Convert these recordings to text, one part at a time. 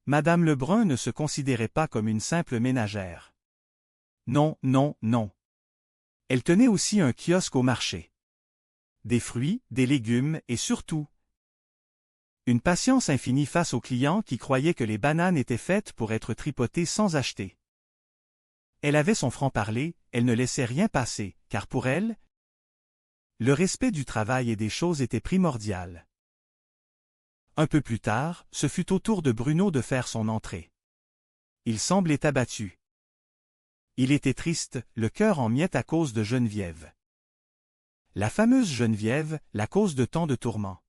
Madame Lebrun ne se considérait pas comme une simple ménagère. Non, non, non. Elle tenait aussi un kiosque au marché. Des fruits, des légumes et surtout, une patience infinie face aux clients qui croyaient que les bananes étaient faites pour être tripotées sans acheter. Elle avait son franc-parler, elle ne laissait rien passer, car pour elle, le respect du travail et des choses était primordial. Un peu plus tard, ce fut au tour de Bruno de faire son entrée. Il semblait abattu. Il était triste, le cœur en miettes à cause de Geneviève. La fameuse Geneviève, la cause de tant de tourments.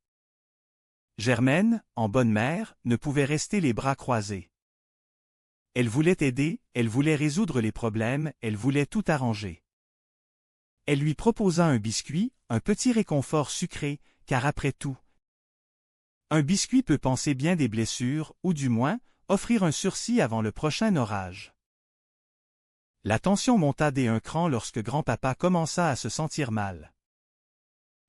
Germaine, en bonne mère, ne pouvait rester les bras croisés. Elle voulait aider, elle voulait résoudre les problèmes, elle voulait tout arranger. Elle lui proposa un biscuit, un petit réconfort sucré, car après tout, un biscuit peut panser bien des blessures, ou du moins, offrir un sursis avant le prochain orage. La tension monta d'un cran lorsque grand-papa commença à se sentir mal.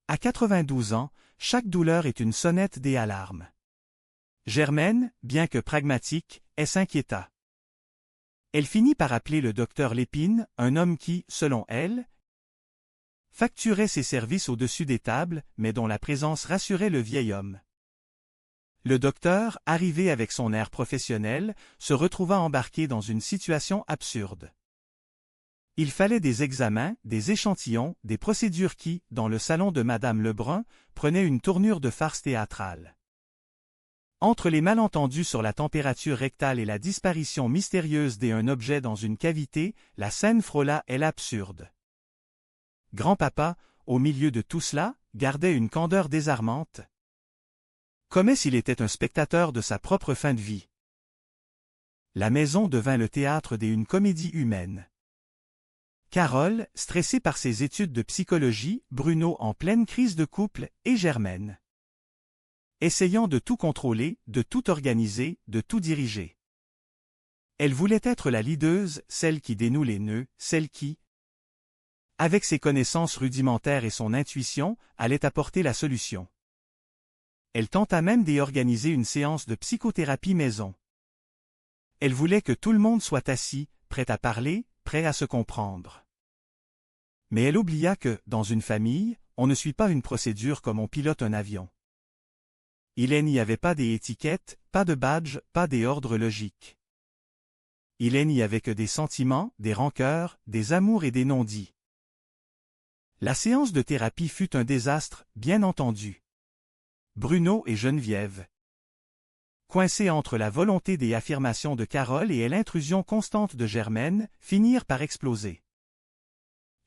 À 92 ans, chaque douleur est une sonnette des alarmes. Germaine, bien que pragmatique, s'inquiéta. Elle finit par appeler le docteur Lépine, un homme qui, selon elle, facturait ses services au-dessus des tables, mais dont la présence rassurait le vieil homme. Le docteur, arrivé avec son air professionnel, se retrouva embarqué dans une situation absurde. Il fallait des examens, des échantillons, des procédures qui, dans le salon de Madame Lebrun, prenaient une tournure de farce théâtrale. Entre les malentendus sur la température rectale et la disparition mystérieuse d'un objet dans une cavité, la scène frôla l'absurde. Grand-papa, au milieu de tout cela, gardait une candeur désarmante, comme s'il était un spectateur de sa propre fin de vie. La maison devint le théâtre d'une comédie humaine. Carole, stressée par ses études de psychologie, Bruno en pleine crise de couple, et Germaine, essayant de tout contrôler, de tout organiser, de tout diriger. Elle voulait être la leaduse, celle qui dénoue les nœuds, celle qui, avec ses connaissances rudimentaires et son intuition, allait apporter la solution. Elle tenta même d'organiser une séance de psychothérapie maison. Elle voulait que tout le monde soit assis, prêt à parler, prêt à se comprendre. Mais elle oublia que, dans une famille, on ne suit pas une procédure comme on pilote un avion. Il n'y avait pas des étiquettes, pas de badge, pas des ordres logiques. Il n'y avait que des sentiments, des rancœurs, des amours et des non-dits. La séance de thérapie fut un désastre, bien entendu. Bruno et Geneviève, coincés entre la volonté des affirmations de Carole et l'intrusion constante de Germaine, finirent par exploser.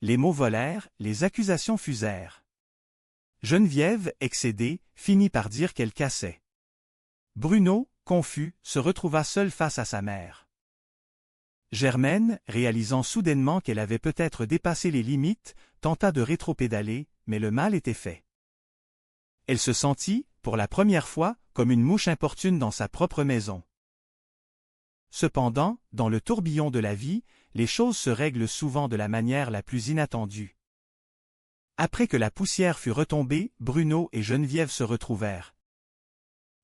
Les mots volèrent, les accusations fusèrent. Geneviève, excédée, finit par dire qu'elle cassait. Bruno, confus, se retrouva seul face à sa mère. Germaine, réalisant soudainement qu'elle avait peut-être dépassé les limites, tenta de rétropédaler, mais le mal était fait. Elle se sentit, pour la première fois, comme une mouche importune dans sa propre maison. Cependant, dans le tourbillon de la vie, les choses se règlent souvent de la manière la plus inattendue. Après que la poussière fut retombée, Bruno et Geneviève se retrouvèrent,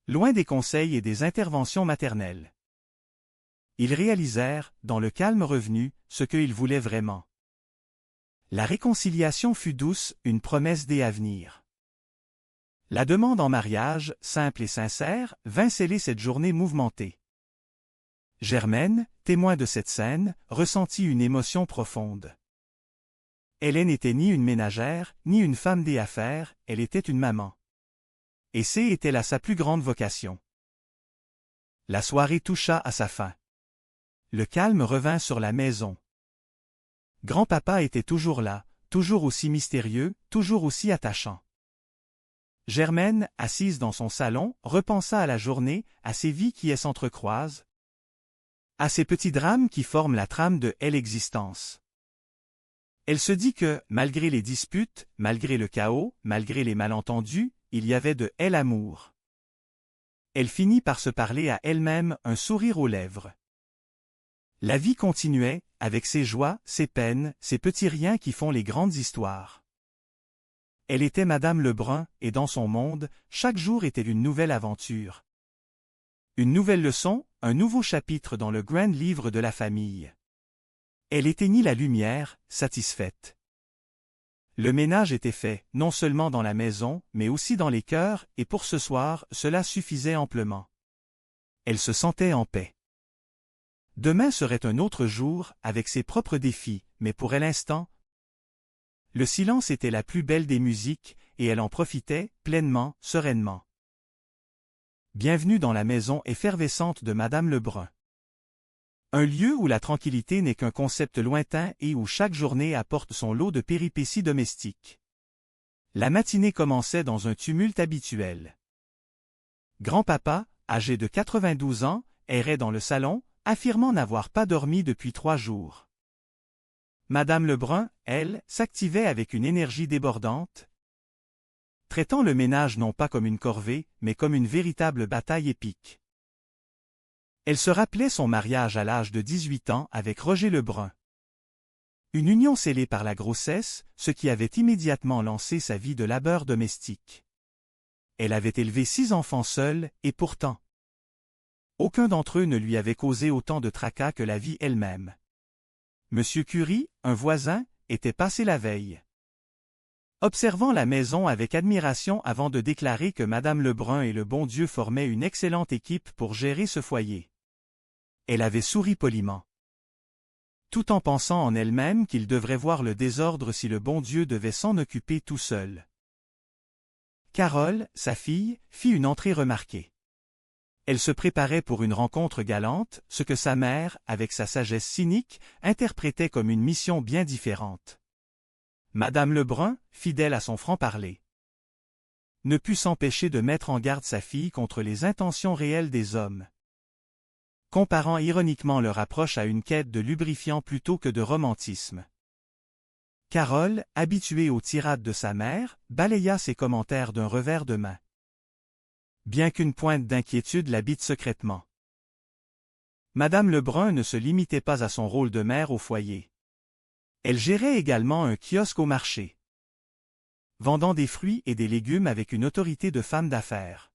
loin des conseils et des interventions maternelles. Ils réalisèrent, dans le calme revenu, ce qu'ils voulaient vraiment. La réconciliation fut douce, une promesse à venir. La demande en mariage, simple et sincère, vint sceller cette journée mouvementée. Germaine, témoin de cette scène, ressentit une émotion profonde. Elle n'était ni une ménagère, ni une femme des affaires, elle était une maman. Et était là sa plus grande vocation. La soirée toucha à sa fin. Le calme revint sur la maison. Grand-papa était toujours là, toujours aussi mystérieux, toujours aussi attachant. Germaine, assise dans son salon, repensa à la journée, à ces vies qui s'entrecroisent, à ces petits drames qui forment la trame de l'existence. Elle se dit que, malgré les disputes, malgré le chaos, malgré les malentendus, il y avait de l'amour. Elle finit par se parler à elle-même, un sourire aux lèvres. La vie continuait, avec ses joies, ses peines, ces petits riens qui font les grandes histoires. Elle était Madame Lebrun, et dans son monde, chaque jour était une nouvelle aventure. Une nouvelle leçon, un nouveau chapitre dans le grand livre de la famille. Elle éteignit la lumière, satisfaite. Le ménage était fait, non seulement dans la maison, mais aussi dans les cœurs, et pour ce soir, cela suffisait amplement. Elle se sentait en paix. Demain serait un autre jour, avec ses propres défis, mais pour l'instant, le silence était la plus belle des musiques, et elle en profitait, pleinement, sereinement. Bienvenue dans la maison effervescente de Madame Lebrun. Un lieu où la tranquillité n'est qu'un concept lointain et où chaque journée apporte son lot de péripéties domestiques. La matinée commençait dans un tumulte habituel. Grand-papa, âgé de 92 ans, errait dans le salon, affirmant n'avoir pas dormi depuis 3 jours. Madame Lebrun, elle, s'activait avec une énergie débordante, traitant le ménage non pas comme une corvée, mais comme une véritable bataille épique. Elle se rappelait son mariage à l'âge de 18 ans avec Roger Lebrun. Une union scellée par la grossesse, ce qui avait immédiatement lancé sa vie de labeur domestique. Elle avait élevé 6 enfants seule, et pourtant, aucun d'entre eux ne lui avait causé autant de tracas que la vie elle-même. Monsieur Curie, un voisin, était passé la veille, observant la maison avec admiration avant de déclarer que Madame Lebrun et le bon Dieu formaient une excellente équipe pour gérer ce foyer. Elle avait souri poliment, tout en pensant en elle-même qu'il devrait voir le désordre si le bon Dieu devait s'en occuper tout seul. Carole, sa fille, fit une entrée remarquée. Elle se préparait pour une rencontre galante, ce que sa mère, avec sa sagesse cynique, interprétait comme une mission bien différente. Madame Lebrun, fidèle à son franc-parler, ne put s'empêcher de mettre en garde sa fille contre les intentions réelles des hommes, comparant ironiquement leur approche à une quête de lubrifiant plutôt que de romantisme. Carole, habituée aux tirades de sa mère, balaya ses commentaires d'un revers de main, bien qu'une pointe d'inquiétude l'habite secrètement. Madame Lebrun ne se limitait pas à son rôle de mère au foyer. Elle gérait également un kiosque au marché, vendant des fruits et des légumes avec une autorité de femme d'affaires.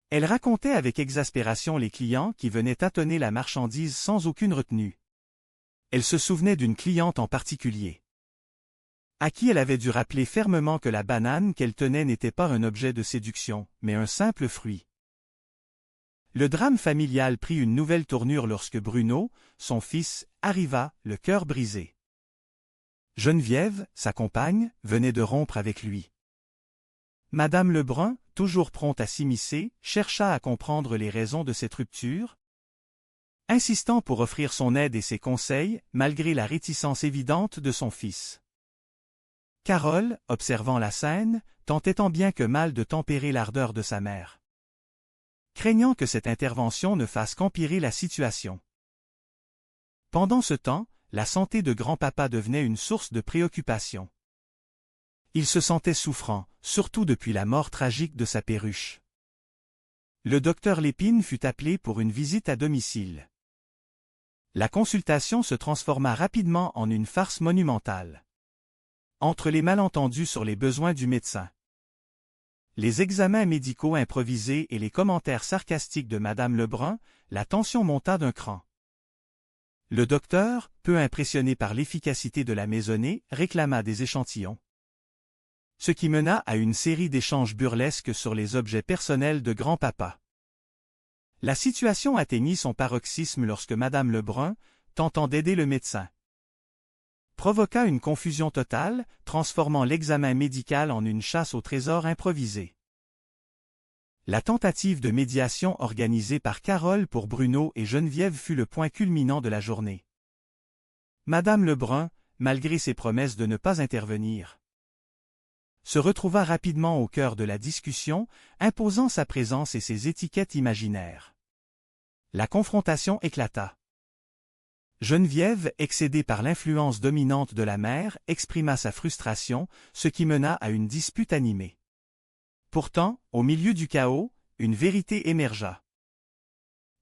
Elle racontait avec exaspération les clients qui venaient tâtonner la marchandise sans aucune retenue. Elle se souvenait d'une cliente en particulier, à qui elle avait dû rappeler fermement que la banane qu'elle tenait n'était pas un objet de séduction, mais un simple fruit. Le drame familial prit une nouvelle tournure lorsque Bruno, son fils, arriva, le cœur brisé. Geneviève, sa compagne, venait de rompre avec lui. Madame Lebrun, toujours prompte à s'immiscer, chercha à comprendre les raisons de cette rupture, insistant pour offrir son aide et ses conseils, malgré la réticence évidente de son fils. Carole, observant la scène, tentait tant bien que mal de tempérer l'ardeur de sa mère, craignant que cette intervention ne fasse qu'empirer la situation. Pendant ce temps, la santé de grand-papa devenait une source de préoccupation. Il se sentait souffrant, surtout depuis la mort tragique de sa perruche. Le docteur Lépine fut appelé pour une visite à domicile. La consultation se transforma rapidement en une farce monumentale. Entre les malentendus sur les besoins du médecin, les examens médicaux improvisés et les commentaires sarcastiques de Madame Lebrun, la tension monta d'un cran. Le docteur, peu impressionné par l'efficacité de la maisonnée, réclama des échantillons, ce qui mena à une série d'échanges burlesques sur les objets personnels de grand-papa. La situation atteignit son paroxysme lorsque Madame Lebrun, tentant d'aider le médecin, provoqua une confusion totale, transformant l'examen médical en une chasse au trésor improvisée. La tentative de médiation organisée par Carole pour Bruno et Geneviève fut le point culminant de la journée. Madame Lebrun, malgré ses promesses de ne pas intervenir, se retrouva rapidement au cœur de la discussion, imposant sa présence et ses étiquettes imaginaires. La confrontation éclata. Geneviève, excédée par l'influence dominante de la mère, exprima sa frustration, ce qui mena à une dispute animée. Pourtant, au milieu du chaos, une vérité émergea.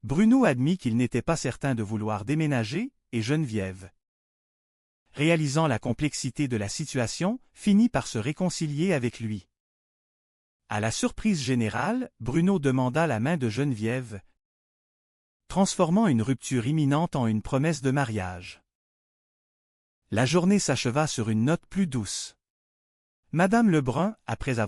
Bruno admit qu'il n'était pas certain de vouloir déménager, et Geneviève, réalisant la complexité de la situation, finit par se réconcilier avec lui. À la surprise générale, Bruno demanda la main de Geneviève, transformant une rupture imminente en une promesse de mariage. La journée s'acheva sur une note plus douce. Madame Lebrun, après